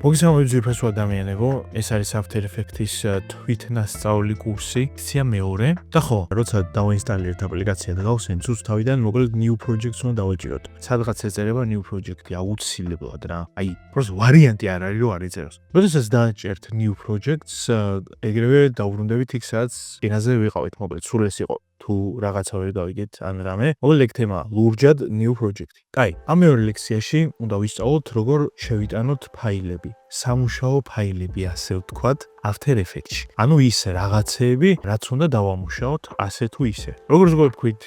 მოგესალმებით ძვირფასო ადამიანებო, ეს არის After Effects-ის თვითნასწავლი კურსი, სია მეორე. და ხო, როცა დავაინსტალირებთ აპლიკაცია და გავხსენთ ზუსტ თავიდან, მოკლედ new projects უნდა დავაჭიროთ. სადღაც ეწერება new project-ი აუცილებლად რა. აი, просто ვარიანტი არ არის, რომ არ ეწეროს. როდესაც დააჭერთ new projects, ეგრევე დავბრუნდებით იქ, სადაც ენაზე ვიყავით, მოკლედ სულ ეს იყო. თუ რაღაცა ვერ გავიგეთ ან რამე, მოკლედ თემა ლურჯად new project-ი. კაი, ამ მეორე ლექციაში უნდა ვისწავლოთ, როგორ შევიტანოთ ფაილები. სამუშაო ფაილები, ასე ვთქვათ, After Effects-ში. ანუ ისე რაღაცეები, რაც უნდა დავამუშაოთ, ასე თუ ისე. როგორც გვქვით,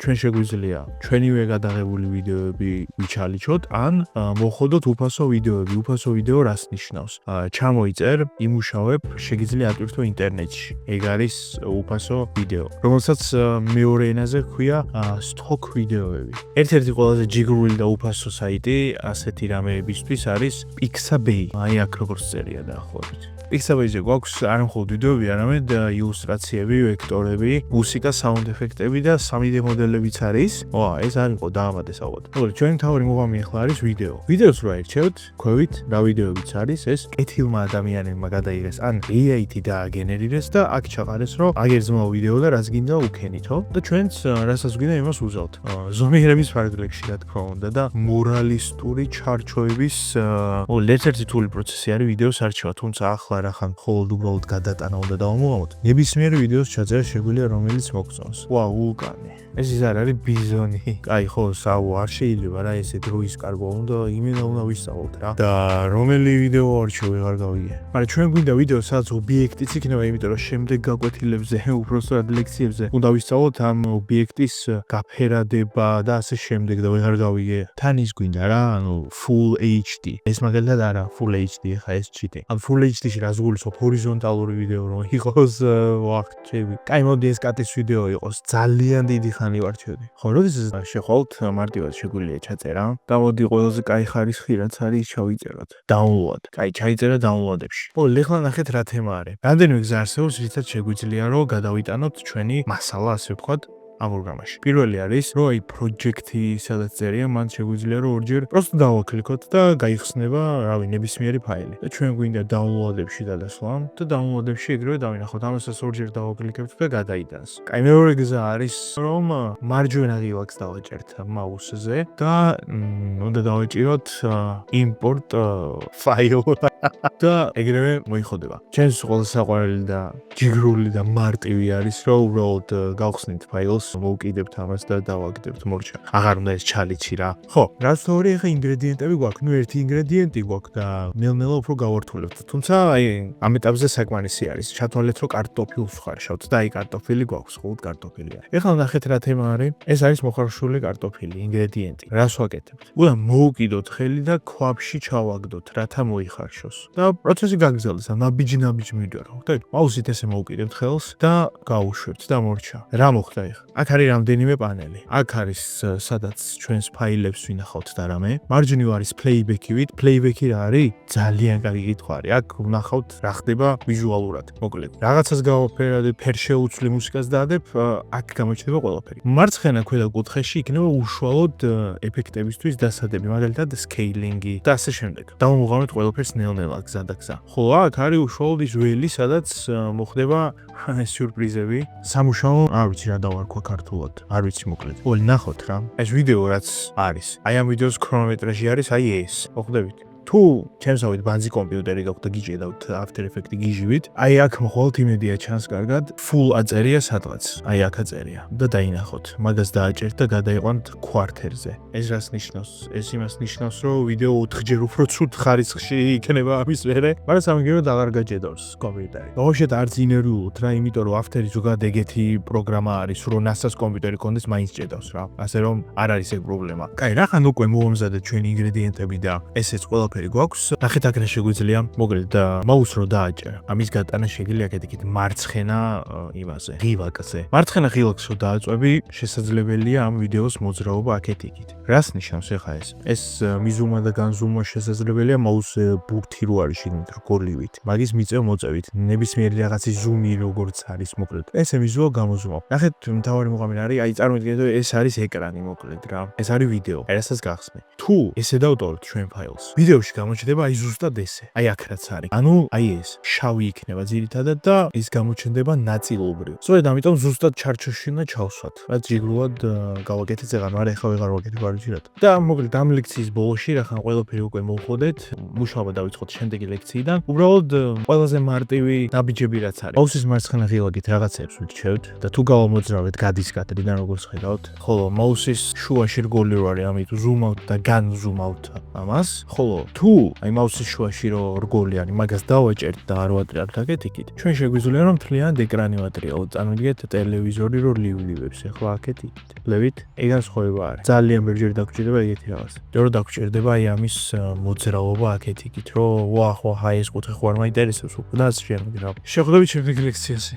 ჩვენ შეგვიძლია ჩვენივე გადაღებული ვიდეოები ვიჩალიჩოთ, ან მოხოდოთ უფასო ვიდეოები. უფასო ვიდეო რას ნიშნავს? ჩამოიწერ, იმუშავებ, შეგიძლია ატვირთო ინტერნეტში. ეგ არის უფასო ვიდეო, რომელსაც მეორე ენაზე ჰქვია stock ვიდეოები. ერთ-ერთი ყველაზე ჯიგრული და უფასო საიტი ასეთი რამეებისთვის არის Pixabay. აი აქ როგორც წერია დაახლოებით. Pixabay-ზე გვაქვს არა მხოლოდ ვიდეოები, არამედ ილუსტრაციები, ვექტორები, მუსიკა, საუნდ ეფექტები და 3D მოდელებიც არის. ეს არ იყო დაამატეს ალბათ. მოკლედ, ჩვენი თავი მოღამი ახლა არის ვიდეო. ვიდეოს რო აირჩევთ, ქვევით რა ვიდეოებიც არის, ეს კეთილმა ადამიანებმა გადაიღეს, ან AI-ით დააგენერირეს და აქ ჩაყარეს, რომ აგერძმო ვიდეო და რაც გინდა უქენითო და ჩვენც რასაც გვინდა იმას უზავთ. ზომიერების ფარგლებში რა თქმა უნდა და მორალისტური ჩარჩოების ერთ-ერთი რთული პროცესი არის ვიდეოს არჩევა, თუმცა ახლა რახან მხოლოდ უბრალოდ გადატანა უნდა დავამოღამოთ. ნებისმიერ ვიდეოს ჩაწერა შეგვიძლია რომელიც მოგწონს. ვულკანი. ეს ის არ არის ბიზონი. კაი, ხო, საუ არ შეიძლება რა ესე დროის კარგვა უნდა იმენა უნდა ვისწავლოთ რა. და რომელი ვიდეო არჩევ ვეღარ გავიგე. მაგრამ ჩვენ გვინდა ვიდეო სადაც ობიექტიც იქნება, იმიტომ რომ შემდეგ გაკვეთილებზე, უბრალოდ ლექციებზე უნდა ვისწავლოთ ამ ობიექტის გაფერადება და ასე შემდეგ და ვეღარ გავიგე. თან ის გვინდა რა, ანუ full HD. ეს მაგალითად არა full HD, ხა ეს ჩიტი. ან full HD-ში რას გულისხმობ, ჰორიზონტალური ვიდეო რომ იყოს ვახჩები. კაი, მოდი ეს კატის ვიდეო იყოს, ძალიან დიდი ხანი ვარჩევდი. ხო, როდესაც შეხვალთ, მარტივად შეგვიძლია ჩაწერა და მოდი ყველაზე კაი ხარისხი რაც არის ჩავიწეროთ. Download. კაი, ჩაიწერა download-ებში. ეხლა ნახეთ რა თემა არის. რამდენიმე გზა არსებობს, რითაც შეგვიძლია რომ გადავიტანოთ ჩვენი მასალა, ასე ვთქვათ, ამ პროგრამაში. პირველი არის, რომ აი პროჯექტი სადაც წერია, მან შეგვიძლია რომ ორჯერ просто დავაკლიკოთ და გაიხსნება, რავი, ნებისმიერი ფაილი. და ჩვენ გვინდა download-ებში გადასვლა და download-ებში ეგრევე დავინახოთ, ამასაც ორჯერ დავაკლიკებთ და გადაიტანს. კაი, მეორე გზა არის, რომ მარჯვენა ღილაკს დავაჭერთ მაუსზე და უნდა დავაჭიროთ import file და ეგრევე მოიხდება. ჩვენს ყველა საყვარელი და ჯიგრული და მარტივი არის, რომ უბრალოდ გავხსნით ფაილს მოვკიდებთ ამას და დავაგდებთ მორჩა. აღარ უნდა ეს ჩალიჩი რა. ხო, რაც თორე ახლა ინგრედიენტები გვაქვს, ერთი ინგრედიენტი გვაქვს და ნელ-ნელა უფრო გავართულებთ. თუმცა აი ამ ეტაპზე საკმარისი არის. ჩათვალეთ რომ კარტოფილს ვხარშავთ და აი კარტოფილი გვაქვს, ხოლმე კარტოფილი არის. ეხლა ნახეთ რა თემა არის. ეს არის მოხარშული კარტოფილი, ინგრედიენტი. რას ვაკეთებთ? უნდა მოვკიდოთ ხელი და ქვაბში ჩავაგდოთ, რათა მოიხარშოს. და პროცესი გაგრძელდეს, ნაბიჯი მივიდორო. და მაუსით ესე მოვკიდებთ ხელს და გავუშვებთ და მორჩა. რა მოხდა ეხლა? აქ არის რამდენიმე პანელი. აქ არის სადაც ჩვენს ფაილებს ვინახავთ და რამე. მარჯვნივ არის playback-ივით. Playback-ი რა არის? ძალიან კარგი კითხვა არის. აქ ვნახავთ რა ხდება ვიზუალურად. მოკლედ, რაღაცას გავაფერადებ, ფერ შეუცვლი მუსიკას დაადებ, აქ გამოჩნდება ყველაფერი. მარცხენა ქვედა კუთხეში იქნება უშუალოდ ეფექტებისთვის დასადები, მაგალითად scaling-ი და ასე შემდეგ. დავამოღამეთ ყველაფერს ნელ-ნელა გზა და გზა. ხო, აქ არის უშუალოდ ის ველი, სადაც მოხდება სიურპრიზები. სამუშაო, არ ვიცი რა დავარქვა ქართულად. არ ვიცი მოკლედ. ნახოთ რა. ეს ვიდეო რაც არის. აი ამ ვიდეოს ქრონომეტრაჟი არის აი ეს. მოხდებით? თუ ჩემსავით ბანძი კომპიუტერი გაქვთ და გიჭედავთ After Effects გიჟივით, აი აქ მხოლოდ იმედია ჩანს კარგად, full აწერია სადღაც. აი აქ აწერია და დაინახოთ. მაგას დააჭერთ და გადაიყვანთ კვარტერზე. ეს რას ნიშნავს? ეს იმას ნიშნავს, რომ ვიდეო 4-ჯერ უფრო ცუდ ხარისხში იქნება ამის მერე, მაგრამ სამაგიეროდ აღარ გაჭედავს კომპიუტერი. ბავშვად არც ინერვიულოთ რა, იმიტომ რომ After-ი ზოგადად ეგეთი პროგრამა არის, რომ NASA-ს კომპიუტერი კონდეს მაინც ჭედავს რა. ასე რომ არ არის ეგ პრობლემა. კაი, რახან უკვე მოვამზადეთ ჩვენი ინგრედიენტები და ესეც ყველაფერი გვაქვს. ნახეთ აქ რა შეგვიძლია. მოკლედ მაუს რო დააჭერ. ამის გატანა შეგიძლია აქეთ მარცხენა იმაზე, ღილაკზე. მარცხენა ღილაკს რო დააწვევი, შესაძლებელია ამ ვიდეოს მოძრაობა აქეთ იქით. რას ნიშნავს ახლა ეს? ეს მიზუმა და განზუმა შესაძლებელია მაუს ბურთი რო არის შიგნით რგოლივით. მაგის მიწევ მოწევით. ნებისმიერი რაღაცის ზუმი როგორც არის მოკლედ. ესე მიზუა გამოზუმავ. ნახეთ მთავარი მოღამი არის, აი წარმოიდგინეთ რომ ეს არის ეკრანი მოკლედ რა. ეს არის ვიდეო. რასაც გახსნე. თუ ესე დავტოვებთ ჩვენ ფაილს. ვიდეო ვიდეოში გამოჩნდება აი ზუსტად ესე. აი აქ რაც არის. ანუ აი ეს შავი იქნება ძირითადად და ის გამოჩნდება ნაწილობრივ. სწორედ ამიტომ ზუსტად ჩარჩოში უნდა ჩავსვათ. რაც ჯიგრულად გავაკეთეთ ზეღარ, მაგრამ ეხლა ვეღარ ვაკეთებ არ ვიცი რა. და მოკლედ ამ ლექციის ბოლოში რახან ყველაფერი უკვე მოვხოდეთ, მუშაობა დავიწყოთ შემდეგი ლექციიდან. უბრალოდ ყველაზე მარტივი ნაბიჯები რაც არის. მაუსის მარცხენა ღილაკით რაღაცებს ვირჩევთ და თუ გავამოძრავეთ გადის კადრიდან როგორც ხედავთ, ხოლო მაუსის შუაში რგოლი რო არის, ამით ზუმავთ და განზუმავთ ამას, ხოლო თუ აი მაუსის შუაში რო რგოლი არის, მაგას დავაჭერთ და არ ვატრიალთ აქეთ იქით. ჩვენ შეგვიძლია რომ მთლიანად ეკრანი ვატრიალოთ. წარმოგიდგენთ ტელევიზორი რო ლივლივებს, ახლა აქეთ იქით. ვლევით? ეგ განსხვავება არის. ძალიან ბევრჯერ დაგჭირდება ეგეთი რაღაც. ჯერ დაგჭირდება აი ამის მოძრაობა აქეთ იქით, რომ ვახ, ეს ყუთი ხო არ მაინტერესებს უკვე და ასე შემდეგ. შეხვდებით შემდეგ ლექციაში.